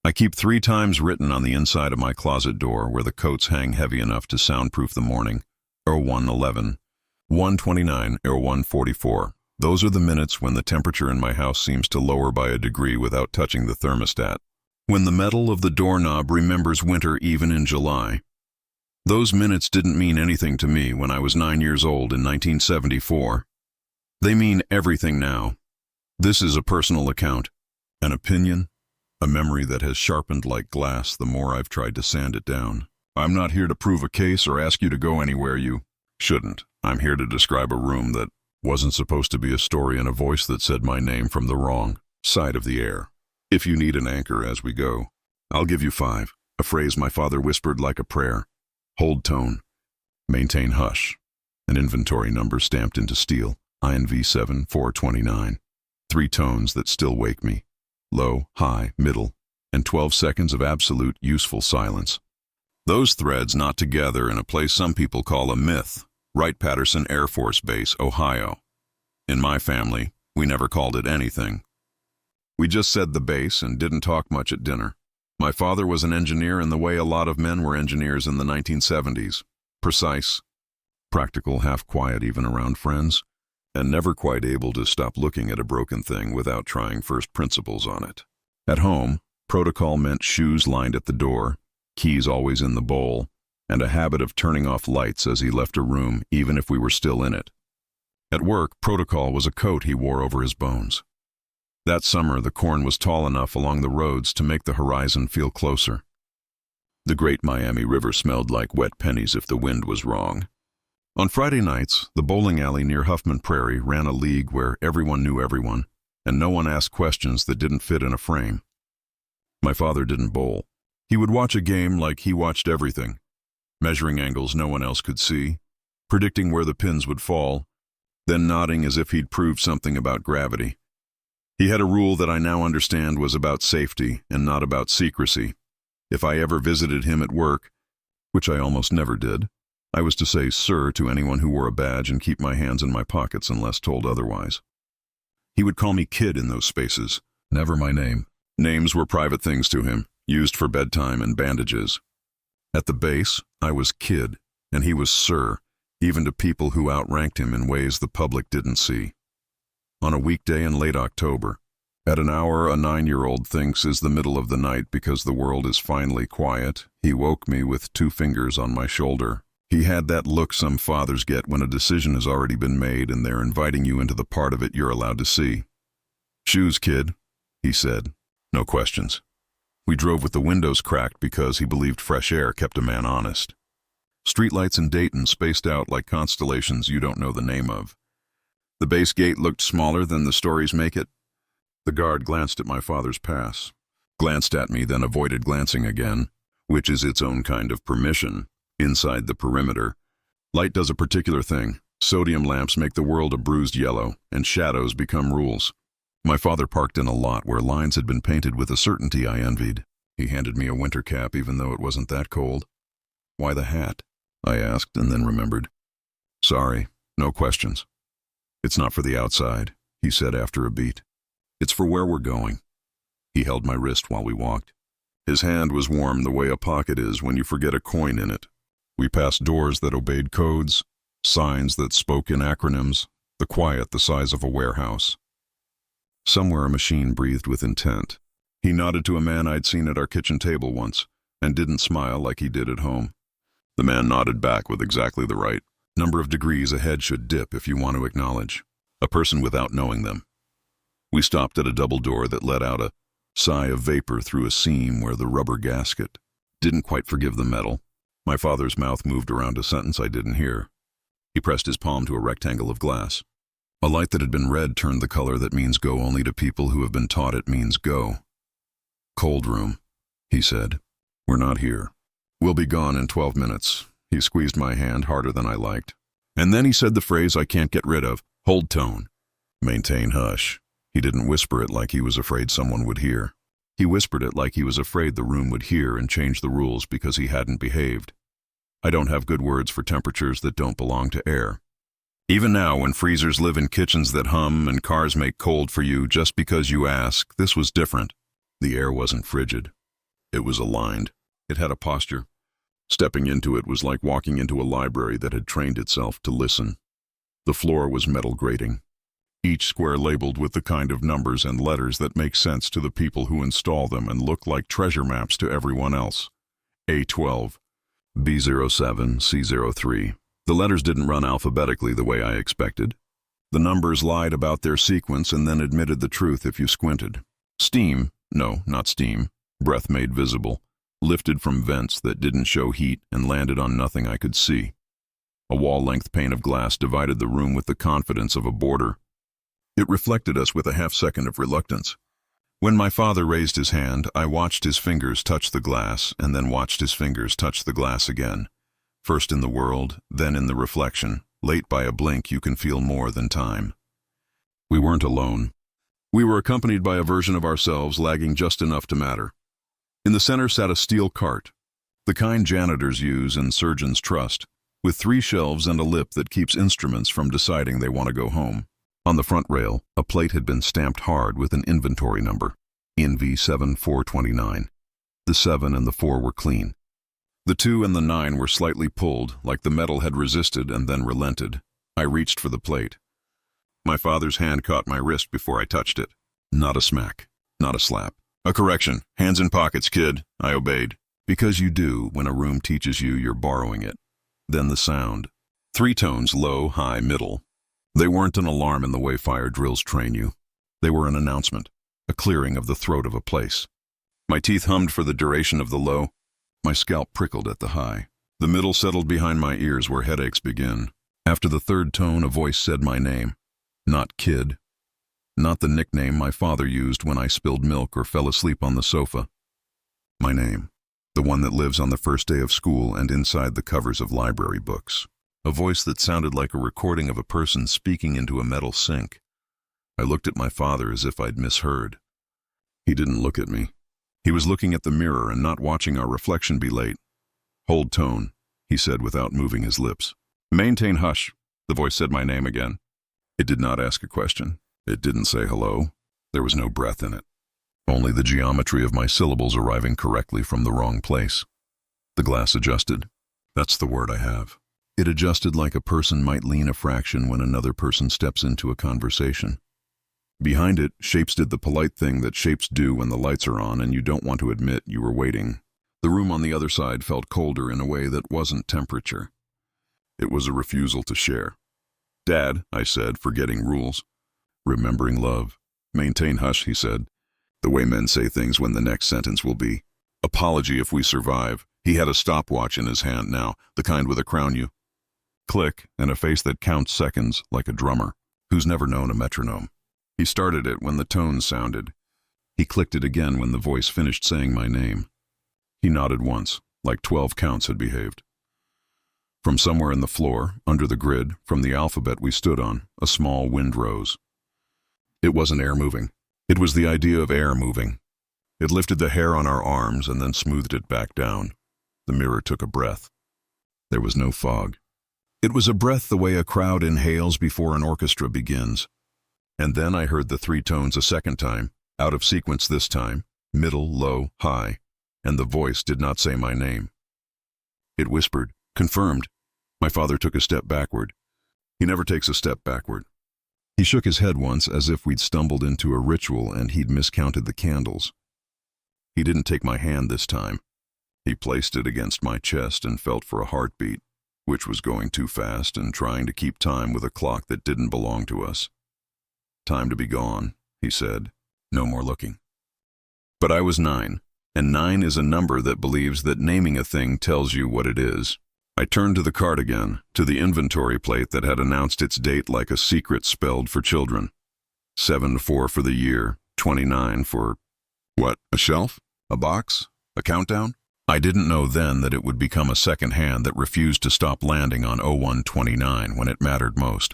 I keep 3 times written on the inside of my closet door where the coats hang heavy enough to soundproof the morning. 1:11, 1:29, 1:44. Those are the minutes when the temperature in my house seems to lower by a degree without touching the thermostat. When the metal of the doorknob remembers winter even in July. Those minutes didn't mean anything to me when I was 9 years old in 1974. They mean everything now. This is a personal account, an opinion, a memory that has sharpened like glass the more I've tried to sand it down. I'm not here to prove a case or ask you to go anywhere you shouldn't. I'm here to describe a room that wasn't supposed to be a story and a voice that said my name from the wrong side of the air. If you need an anchor as we go, I'll give you 5. A phrase my father whispered like a prayer. Hold tone. Maintain hush. An inventory number stamped into steel. INV 7429. 3 tones that still wake me. Low, high, middle, and 12 seconds of absolute useful silence. Those threads knot together in a place some people call a myth. Wright-Patterson Air Force Base, Ohio. In my family, we never called it anything. We just said the base and didn't talk much at dinner. My father was an engineer in the way a lot of men were engineers in the 1970s. Precise, practical, half quiet even around friends, and never quite able to stop looking at a broken thing without trying first principles on it. At home, protocol meant shoes lined at the door, keys always in the bowl, and a habit of turning off lights as he left a room even if we were still in it. At work, protocol was a coat he wore over his bones. That summer, the corn was tall enough along the roads to make the horizon feel closer. The great Miami River smelled like wet pennies if the wind was wrong. On Friday nights, the bowling alley near Huffman Prairie ran a league where everyone knew everyone, and no one asked questions that didn't fit in a frame. My father didn't bowl. He would watch a game like he watched everything, measuring angles no one else could see, predicting where the pins would fall, then nodding as if he'd proved something about gravity. He had a rule that I now understand was about safety and not about secrecy. If I ever visited him at work, which I almost never did, I was to say sir to anyone who wore a badge and keep my hands in my pockets unless told otherwise. He would call me kid in those spaces, never my name. Names were private things to him, used for bedtime and bandages. At the base, I was kid, and he was sir, even to people who outranked him in ways the public didn't see. On a weekday in late October, at an hour a 9-year-old thinks is the middle of the night because the world is finally quiet, he woke me with 2 fingers on my shoulder. He had that look some fathers get when a decision has already been made and they're inviting you into the part of it you're allowed to see. Shoes, kid, he said. No questions. We drove with the windows cracked because he believed fresh air kept a man honest. Streetlights in Dayton spaced out like constellations you don't know the name of. The base gate looked smaller than the stories make it. The guard glanced at my father's pass, glanced at me, then avoided glancing again, which is its own kind of permission. Inside the perimeter, light does a particular thing. Sodium lamps make the world a bruised yellow, and shadows become rules. My father parked in a lot where lines had been painted with a certainty I envied. He handed me a winter cap even though it wasn't that cold. Why the hat? I asked and then remembered. Sorry, no questions. It's not for the outside, he said after a beat. It's for where we're going. He held my wrist while we walked. His hand was warm the way a pocket is when you forget a coin in it. We passed doors that obeyed codes, signs that spoke in acronyms, the quiet the size of a warehouse. Somewhere a machine breathed with intent. He nodded to a man I'd seen at our kitchen table once, and didn't smile like he did at home. The man nodded back with exactly the right number of degrees a head should dip if you want to acknowledge a person without knowing them. We stopped at a double door that let out a sigh of vapor through a seam where the rubber gasket didn't quite forgive the metal. My father's mouth moved around a sentence I didn't hear. He pressed his palm to a rectangle of glass. A light that had been red turned the color that means go only to people who have been taught it means go. Cold room, he said. We're not here. We'll be gone in 12 minutes. He squeezed my hand harder than I liked. And then he said the phrase I can't get rid of, hold tone. Maintain hush. He didn't whisper it like he was afraid someone would hear. He whispered it like he was afraid the room would hear and change the rules because he hadn't behaved. I don't have good words for temperatures that don't belong to air. Even now, when freezers live in kitchens that hum and cars make cold for you just because you ask, this was different. The air wasn't frigid. It was aligned. It had a posture. Stepping into it was like walking into a library that had trained itself to listen. The floor was metal grating, each square labeled with the kind of numbers and letters that make sense to the people who install them and look like treasure maps to everyone else. A12, B07, C03. The letters didn't run alphabetically the way I expected. The numbers lied about their sequence and then admitted the truth if you squinted. Steam, no, not steam, breath made visible, lifted from vents that didn't show heat and landed on nothing I could see. A wall-length pane of glass divided the room with the confidence of a boarder. It reflected us with a half-second of reluctance. When my father raised his hand, I watched his fingers touch the glass and then watched his fingers touch the glass again. First in the world, then in the reflection. Late by a blink, you can feel more than time. We weren't alone. We were accompanied by a version of ourselves lagging just enough to matter. In the center sat a steel cart, the kind janitors use and surgeons trust, with 3 shelves and a lip that keeps instruments from deciding they want to go home. On the front rail, a plate had been stamped hard with an inventory number, NV7429. The 7 and the 4 were clean. The 2 and the 9 were slightly pulled, like the metal had resisted and then relented. I reached for the plate. My father's hand caught my wrist before I touched it. Not a smack, not a slap. A correction, hands in pockets, kid, I obeyed. Because you do when a room teaches you you're borrowing it. Then the sound. 3 tones, low, high, middle. They weren't an alarm in the way fire drills train you. They were an announcement, a clearing of the throat of a place. My teeth hummed for the duration of the low. My scalp prickled at the high. The middle settled behind my ears where headaches begin. After the 3rd tone, a voice said my name. Not kid. Not the nickname my father used when I spilled milk or fell asleep on the sofa. My name. The one that lives on the first day of school and inside the covers of library books. A voice that sounded like a recording of a person speaking into a metal sink. I looked at my father as if I'd misheard. He didn't look at me. He was looking at the mirror and not watching our reflection be late. Hold tone, he said without moving his lips. Maintain hush, the voice said my name again. It did not ask a question. It didn't say hello. There was no breath in it. Only the geometry of my syllables arriving correctly from the wrong place. The glass adjusted. That's the word I have. It adjusted like a person might lean a fraction when another person steps into a conversation. Behind it, shapes did the polite thing that shapes do when the lights are on and you don't want to admit you were waiting. The room on the other side felt colder in a way that wasn't temperature. It was a refusal to share. Dad, I said, forgetting rules. Remembering love. Maintain hush, he said. The way men say things when the next sentence will be. Apology if we survive. He had a stopwatch in his hand now, the kind with a crown you. Click, and a face that counts seconds like a drummer, who's never known a metronome. He started it when the tones sounded. He clicked it again when the voice finished saying my name. He nodded once, like 12 counts had behaved. From somewhere in the floor, under the grid, from the alphabet we stood on, a small wind rose. It wasn't air moving. It was the idea of air moving. It lifted the hair on our arms and then smoothed it back down. The mirror took a breath. There was no fog. It was a breath the way a crowd inhales before an orchestra begins. And then I heard the 3 tones a second time, out of sequence this time, middle, low, high, and the voice did not say my name. It whispered, confirmed. My father took a step backward. He never takes a step backward. He shook his head once as if we'd stumbled into a ritual and he'd miscounted the candles. He didn't take my hand this time. He placed it against my chest and felt for a heartbeat, which was going too fast and trying to keep time with a clock that didn't belong to us. Time to be gone, he said. No more looking. But I was 9, and 9 is a number that believes that naming a thing tells you what it is. I turned to the card again, to the inventory plate that had announced its date like a secret spelled for children. 7-4 for the year, 29 for... What, a shelf? A box? A countdown? I didn't know then that it would become a second hand that refused to stop landing on 0129 when it mattered most.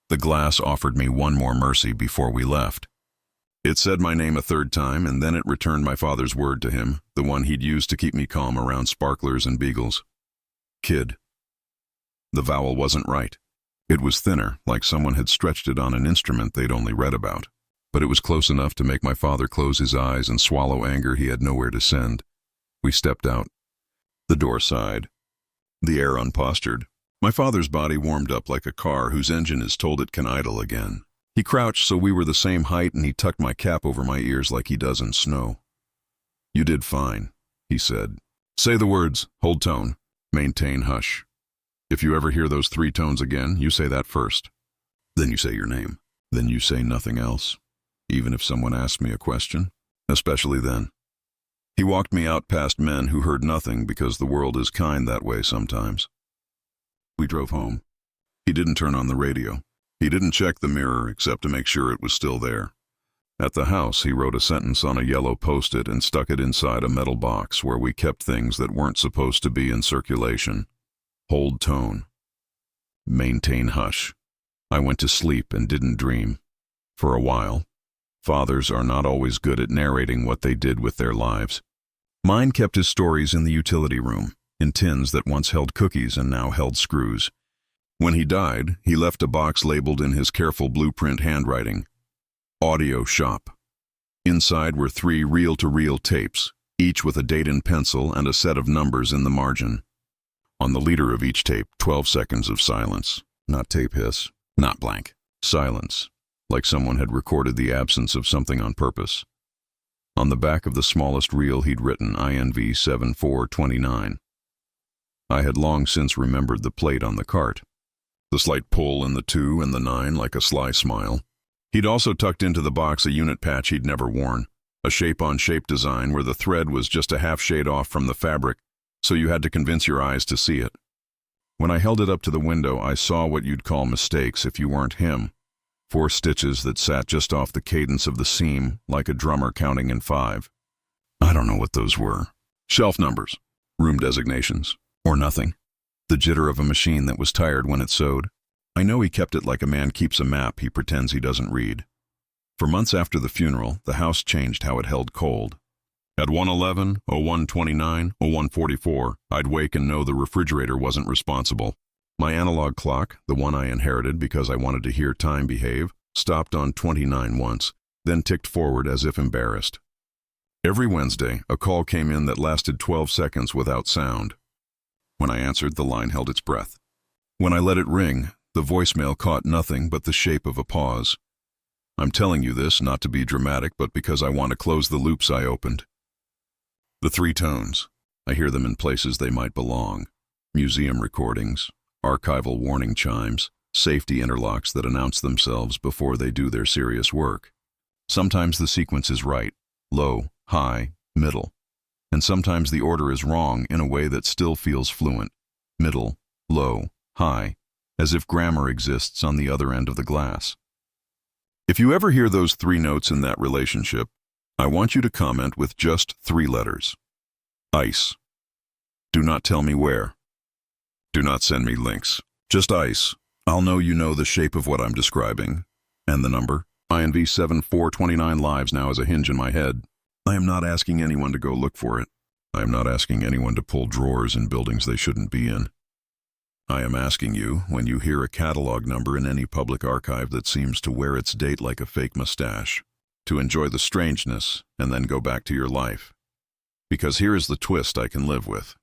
The glass offered me one more mercy before we left. It said my name a 3rd time, and then it returned my father's word to him, the one he'd used to keep me calm around sparklers and beagles. Kid. The vowel wasn't right. It was thinner, like someone had stretched it on an instrument they'd only read about. But it was close enough to make my father close his eyes and swallow anger he had nowhere to send. We stepped out. The door sighed. The air unpostured. My father's body warmed up like a car whose engine is told it can idle again. He crouched so we were the same height, and he tucked my cap over my ears like he does in snow. "You did fine," he said. "Say the words, hold tone, maintain hush. If you ever hear those 3 tones again, you say that first. Then you say your name. Then you say nothing else, even if someone asks me a question, especially then." He walked me out past men who heard nothing because the world is kind that way sometimes. We drove home. He didn't turn on the radio. He didn't check the mirror except to make sure it was still there. At the house, he wrote a sentence on a yellow Post-it and stuck it inside a metal box where we kept things that weren't supposed to be in circulation. Hold tone. Maintain hush. I went to sleep and didn't dream. For a while. Fathers are not always good at narrating what they did with their lives. Mine kept his stories in the utility room, in tins that once held cookies and now held screws. When he died, he left a box labeled in his careful blueprint handwriting, "Audio Shop." Inside were 3 reel-to-reel tapes, each with a date in pencil and a set of numbers in the margin. On the leader of each tape, 12 seconds of silence. Not tape hiss, not blank. Silence, like someone had recorded the absence of something on purpose. On the back of the smallest reel he'd written INV 7429. I had long since remembered the plate on the cart. The slight pull in the 2 and the 9 like a sly smile. He'd also tucked into the box a unit patch he'd never worn, a shape-on-shape design where the thread was just a half shade off from the fabric, so you had to convince your eyes to see it. When I held it up to the window, I saw what you'd call mistakes if you weren't him. 4 stitches that sat just off the cadence of the seam, like a drummer counting in 5. I don't know what those were. Shelf numbers, room designations, or nothing. The jitter of a machine that was tired when it sewed. I know he kept it like a man keeps a map he pretends he doesn't read. For months after the funeral, the house changed how it held cold. At 1:11, 01:29, 01:44, I'd wake and know the refrigerator wasn't responsible. My analog clock, the one I inherited because I wanted to hear time behave, stopped on 29 once, then ticked forward as if embarrassed. Every Wednesday, a call came in that lasted 12 seconds without sound. When I answered, the line held its breath. When I let it ring, the voicemail caught nothing but the shape of a pause. I'm telling you this not to be dramatic, but because I want to close the loops I opened. The 3 tones. I hear them in places they might belong. Museum recordings, archival warning chimes, safety interlocks that announce themselves before they do their serious work. Sometimes the sequence is right, low, high, middle. And sometimes the order is wrong in a way that still feels fluent. Middle, low, high, as if grammar exists on the other end of the glass. If you ever hear those 3 notes in that relationship, I want you to comment with just 3 letters. Ice. Do not tell me where. Do not send me links. Just ice. I'll know you know the shape of what I'm describing. And the number. INV 7429 lives now as a hinge in my head. I am not asking anyone to go look for it. I am not asking anyone to pull drawers in buildings they shouldn't be in. I am asking you, when you hear a catalog number in any public archive that seems to wear its date like a fake mustache, to enjoy the strangeness and then go back to your life. Because here is the twist I can live with.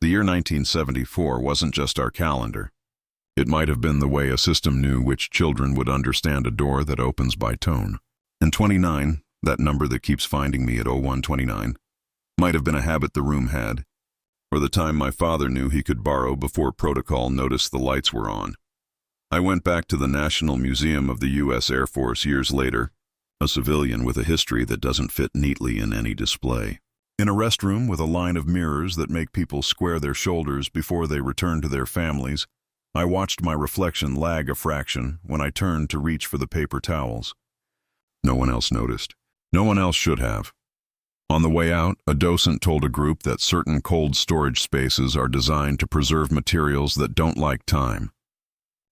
The year 1974 wasn't just our calendar. It might have been the way a system knew which children would understand a door that opens by tone. And 29, that number that keeps finding me at 0129, might have been a habit the room had, or the time my father knew he could borrow before protocol noticed the lights were on. I went back to the National Museum of the U.S. Air Force years later, a civilian with a history that doesn't fit neatly in any display. In a restroom with a line of mirrors that make people square their shoulders before they return to their families, I watched my reflection lag a fraction when I turned to reach for the paper towels. No one else noticed. No one else should have. On the way out, a docent told a group that certain cold storage spaces are designed to preserve materials that don't like time.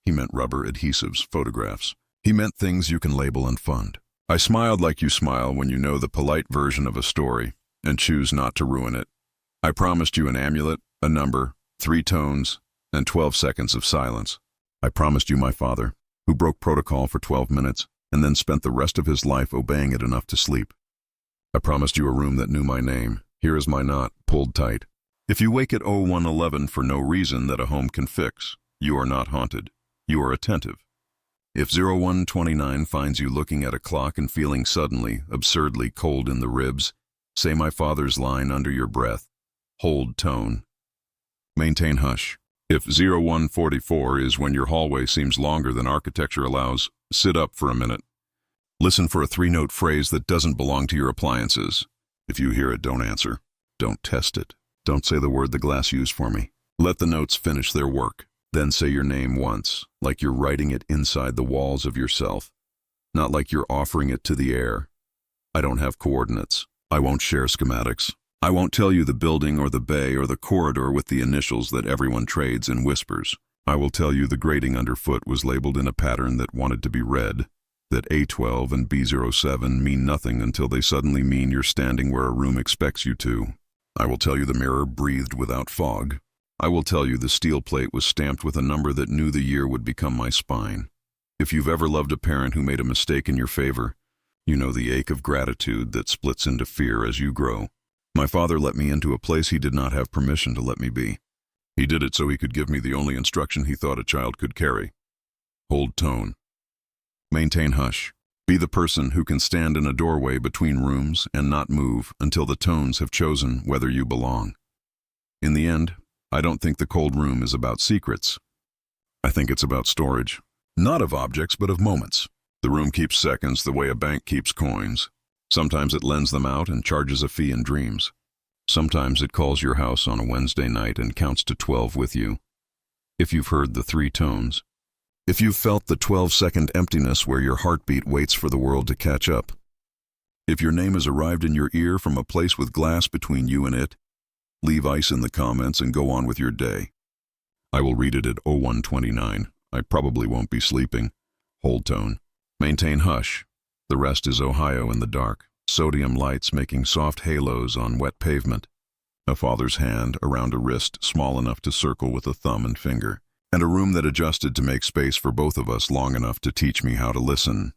He meant rubber, adhesives, photographs. He meant things you can label and fund. I smiled like you smile when you know the polite version of a story and choose not to ruin it. I promised you an amulet, a number, 3 tones, and 12 seconds of silence. I promised you my father, who broke protocol for 12 minutes and then spent the rest of his life obeying it enough to sleep. I promised you a room that knew my name, Here is my knot, pulled tight. If you wake at 0111 for no reason that a home can fix, you are not haunted. You are attentive. If 0129 finds you looking at a clock and feeling suddenly, absurdly cold in the ribs, say my father's line under your breath. Hold tone. Maintain hush. If 0144 is when your hallway seems longer than architecture allows, sit up for a minute. Listen for a 3-note phrase that doesn't belong to your appliances. If you hear it, don't answer. Don't test it. Don't say the word the glass used for me. Let the notes finish their work. Then say your name once, like you're writing it inside the walls of yourself, not like you're offering it to the air. I don't have coordinates. I won't share schematics. I won't tell you the building or the bay or the corridor with the initials that everyone trades in whispers. I will tell you the grating underfoot was labeled in a pattern that wanted to be read, that A12 and B07 mean nothing until they suddenly mean you're standing where a room expects you to. I will tell you the mirror breathed without fog. I will tell you the steel plate was stamped with a number that knew the year would become my spine. If you've ever loved a parent who made a mistake in your favor, you know the ache of gratitude that splits into fear as you grow. My father let me into a place he did not have permission to let me be. He did it so he could give me the only instruction he thought a child could carry. Hold tone. Maintain hush. Be the person who can stand in a doorway between rooms and not move until the tones have chosen whether you belong. In the end, I don't think the cold room is about secrets. I think it's about storage. Not of objects, but of moments. The room keeps seconds the way a bank keeps coins. Sometimes it lends them out and charges a fee in dreams. Sometimes it calls your house on a Wednesday night and counts to 12 with you. If you've heard the 3 tones. If you've felt the 12-second emptiness where your heartbeat waits for the world to catch up. If your name has arrived in your ear from a place with glass between you and it, leave ice in the comments and go on with your day. I will read it at 0129. I probably won't be sleeping. Hold tone. Maintain hush. The rest is Ohio in the dark. Sodium lights making soft halos on wet pavement. A father's hand around a wrist small enough to circle with a thumb and finger. And a room that adjusted to make space for both of us long enough to teach me how to listen.